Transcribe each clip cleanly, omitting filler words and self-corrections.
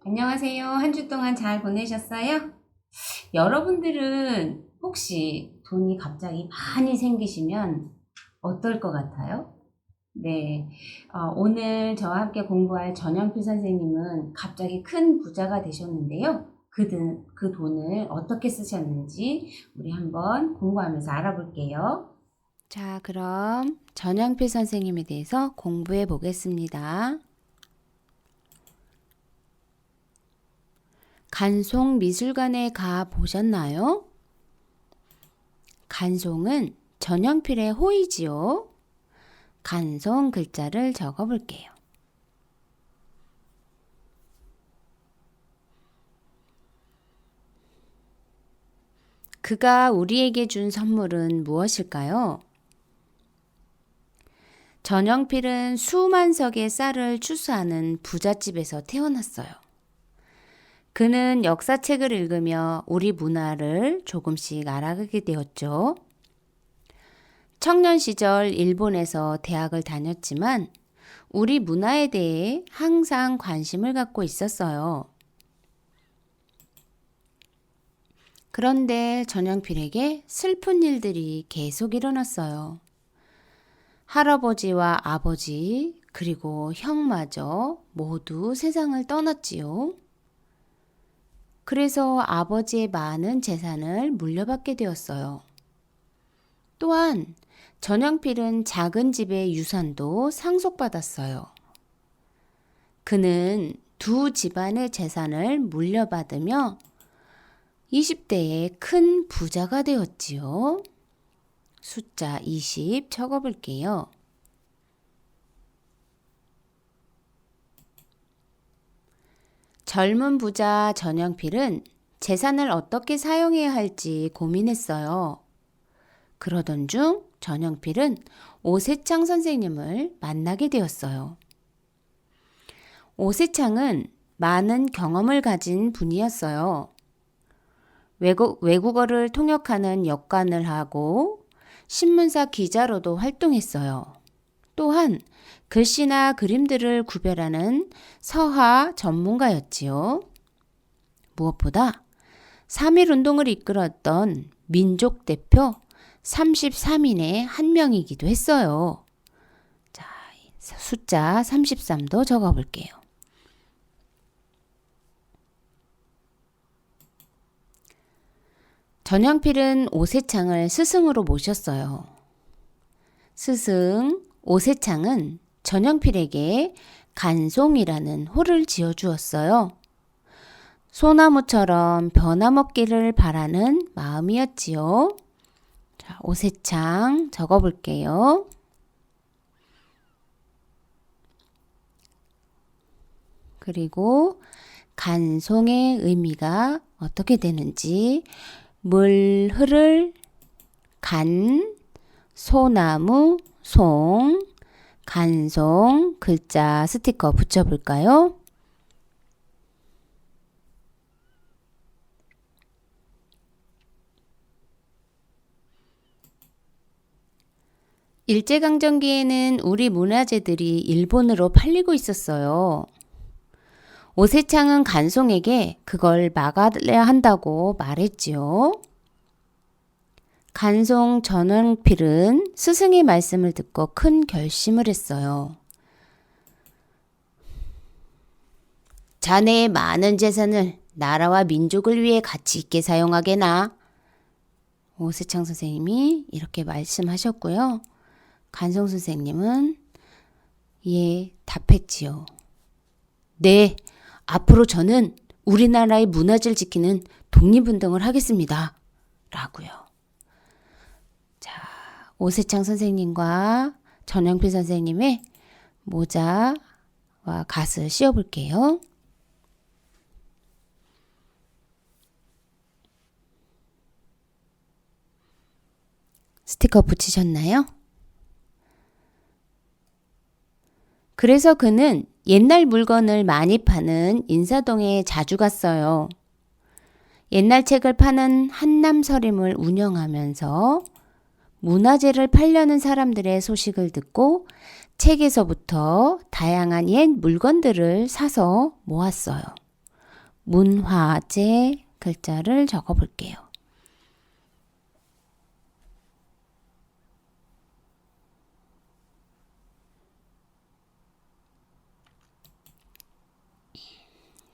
안녕하세요. 한 주 동안 잘 보내셨어요? 여러분들은 혹시 돈이 갑자기 많이 생기시면 어떨 것 같아요? 네. 오늘 저와 함께 공부할 전영필 선생님은 갑자기 큰 부자가 되셨는데요. 그 돈을 어떻게 쓰셨는지 우리 한번 공부하면서 알아볼게요. 자, 그럼 전영필 선생님에 대해서 공부해 보겠습니다. 간송미술관에 가 보셨나요? 간송은 전영필의 호이지요. 간송 글자를 적어 볼게요. 그가 우리에게 준 선물은 무엇일까요? 전영필은 수만 석의 쌀을 추수하는 부잣집에서 태어났어요. 그는 역사책을 읽으며 우리 문화를 조금씩 알아가게 되었죠. 청년 시절 일본에서 대학을 다녔지만 우리 문화에 대해 항상 관심을 갖고 있었어요. 그런데 전영필에게 슬픈 일들이 계속 일어났어요. 할아버지와 아버지 그리고 형마저 모두 세상을 떠났지요. 그래서 아버지의 많은 재산을 물려받게 되었어요. 또한 전영필은 작은 집의 유산도 상속받았어요. 그는 두 집안의 재산을 물려받으며 20대에 큰 부자가 되었지요. 숫자 20 적어볼게요. 젊은 부자 전영필은 재산을 어떻게 사용해야 할지 고민했어요. 그러던 중 전영필은 오세창 선생님을 만나게 되었어요. 오세창은 많은 경험을 가진 분이었어요. 외국어를 통역하는 역관을 하고 신문사 기자로도 활동했어요. 또한 글씨나 그림들을 구별하는 서화 전문가였지요. 무엇보다 3.1운동을 이끌었던 민족 대표 33인의 한 명이기도 했어요. 자, 숫자 33도 적어볼게요. 전영필은 오세창을 스승으로 모셨어요. 스승 오세창은 전영필에게 간송이라는 호를 지어주었어요. 소나무처럼 변함없기를 바라는 마음이었지요. 자, 오세창 적어볼게요. 그리고 간송의 의미가 어떻게 되는지 물 흐를 간, 소나무, 송, 간송 글자 스티커 붙여볼까요? 일제강점기에는 우리 문화재들이 일본으로 팔리고 있었어요. 오세창은 간송에게 그걸 막아야 한다고 말했지요. 간송 전영필은 스승의 말씀을 듣고 큰 결심을 했어요. 자네의 많은 재산을 나라와 민족을 위해 가치 있게 사용하게나. 오세창 선생님이 이렇게 말씀하셨고요. 간송 선생님은 예, 답했지요. 네, 앞으로 저는 우리나라의 문화재를 지키는 독립운동을 하겠습니다. 라고요. 자, 오세창 선생님과 전영필 선생님의 모자와 갓을 씌워볼게요. 스티커 붙이셨나요? 그래서 그는 옛날 물건을 많이 파는 인사동에 자주 갔어요. 옛날 책을 파는 한남서림을 운영하면서 문화재를 팔려는 사람들의 소식을 듣고 책에서부터 다양한 옛 물건들을 사서 모았어요. 문화재 글자를 적어 볼게요.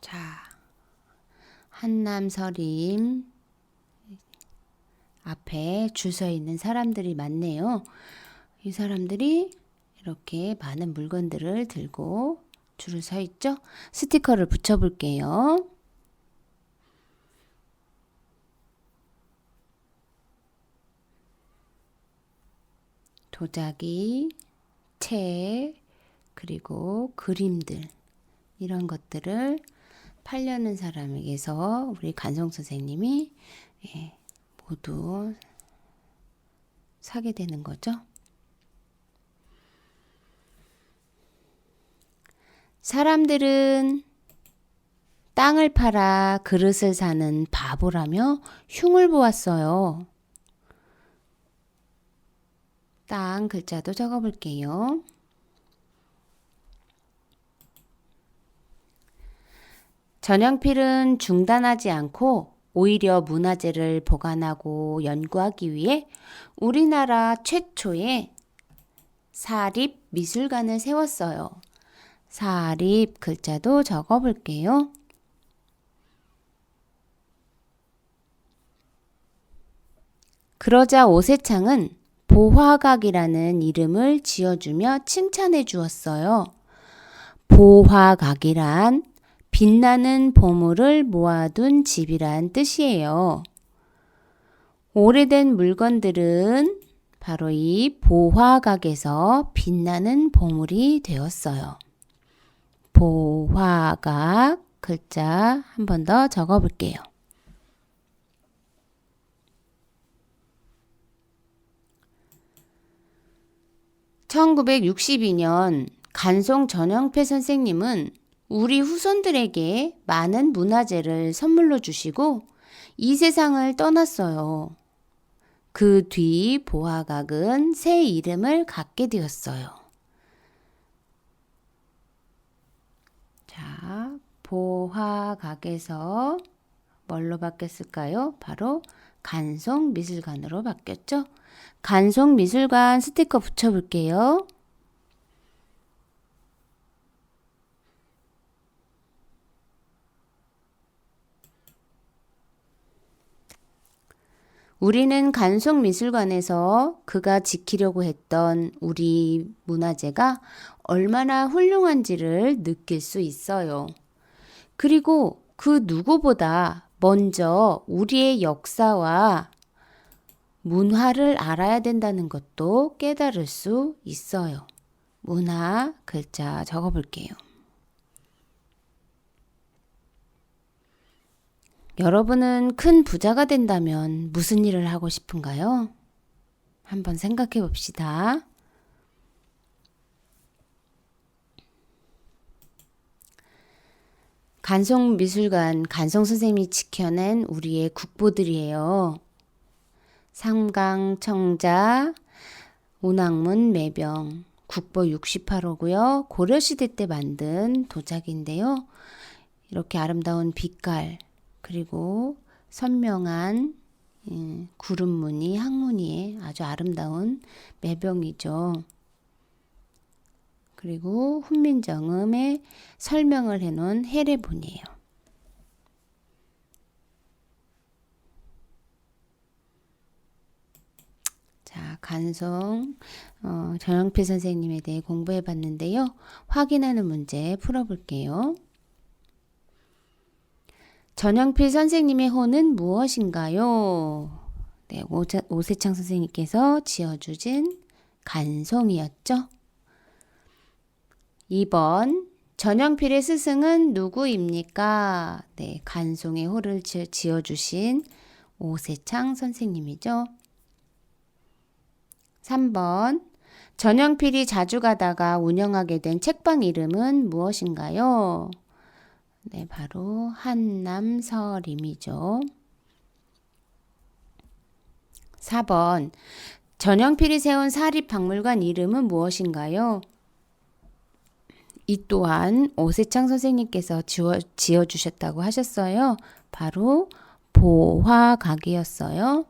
자, 한남서림 앞에 줄 서 있는 사람들이 많네요. 이 사람들이 이렇게 많은 물건들을 들고 줄을 서 있죠? 스티커를 붙여 볼게요. 도자기, 책, 그리고 그림들 이런 것들을 팔려는 사람에게서 우리 간송 선생님이 모두 사게 되는 거죠. 사람들은 땅을 팔아 그릇을 사는 바보라며 흉을 보았어요. 땅 글자도 적어 볼게요. 전형필은 중단하지 않고 오히려 문화재를 보관하고 연구하기 위해 우리나라 최초의 사립 미술관을 세웠어요. 사립 글자도 적어 볼게요. 그러자 오세창은 보화각이라는 이름을 지어주며 칭찬해 주었어요. 보화각이란 빛나는 보물을 모아둔 집이란 뜻이에요. 오래된 물건들은 바로 이 보화각에서 빛나는 보물이 되었어요. 보화각 글자 한 번 더 적어 볼게요. (1962년) 간송 전영필 선생님은 우리 후손들에게 많은 문화재를 선물로 주시고 이 세상을 떠났어요. 그 뒤 보화각은 새 이름을 갖게 되었어요. 자, 보화각에서 뭘로 바뀌었을까요? 바로 간송미술관으로 바뀌었죠? 간송미술관 스티커 붙여볼게요. 우리는 간송미술관에서 그가 지키려고 했던 우리 문화재가 얼마나 훌륭한지를 느낄 수 있어요. 그리고 그 누구보다 먼저 우리의 역사와 문화를 알아야 된다는 것도 깨달을 수 있어요. 문화 글자 적어볼게요. 여러분은 큰 부자가 된다면 무슨 일을 하고 싶은가요? 한번 생각해 봅시다. 간송미술관 간송선생님이 지켜낸 우리의 국보들이에요. 삼강, 청자, 운항문, 매병, 국보 68호고요. 고려시대 때 만든 도자기인데요. 이렇게 아름다운 빛깔 그리고 선명한 구름무늬, 항무늬의 아주 아름다운 매병이죠. 그리고 훈민정음에 설명을 해놓은 해례본이에요. 자, 간송 전영필 선생님에 대해 공부해 봤는데요. 확인하는 문제 풀어볼게요. 전영필 선생님의 호는 무엇인가요? 네, 오세창 선생님께서 지어주신 간송이었죠. 2번 전영필의 스승은 누구입니까? 네, 간송의 호를 지어주신 오세창 선생님이죠. 3번 전영필이 자주 가다가 운영하게 된 책방 이름은 무엇인가요? 네, 바로 한남서림이죠. 4번 전영필이 세운 사립박물관 이름은 무엇인가요? 이 또한 오세창 선생님께서 지어주셨다고 하셨어요. 바로 보화각이었어요.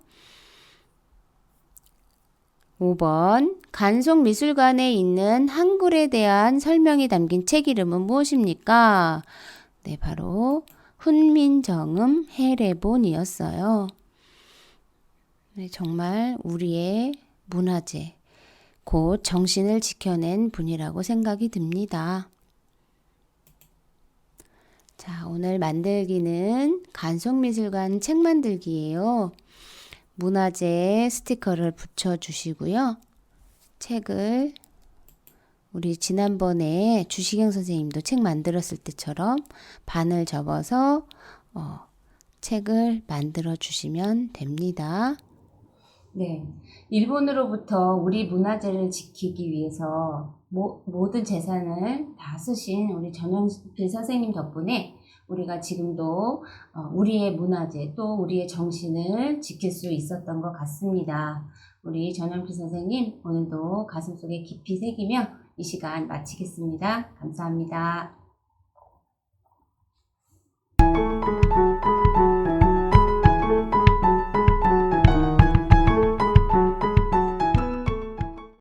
5번 간송미술관에 있는 한글에 대한 설명이 담긴 책 이름은 무엇입니까? 네, 바로 훈민정음 해례본이었어요. 네, 정말 우리의 문화재, 곧 정신을 지켜낸 분이라고 생각이 듭니다. 자, 오늘 만들기는 간송미술관 책 만들기예요. 문화재 스티커를 붙여주시고요. 책을 우리 지난번에 주시경 선생님도 책 만들었을 때처럼 반을 접어서 책을 만들어 주시면 됩니다. 네, 일본으로부터 우리 문화재를 지키기 위해서 모든 재산을 다 쓰신 우리 전영필 선생님 덕분에 우리가 지금도 우리의 문화재 또 우리의 정신을 지킬 수 있었던 것 같습니다. 우리 전영필 선생님 오늘도 가슴속에 깊이 새기며 이 시간 마치겠습니다. 감사합니다.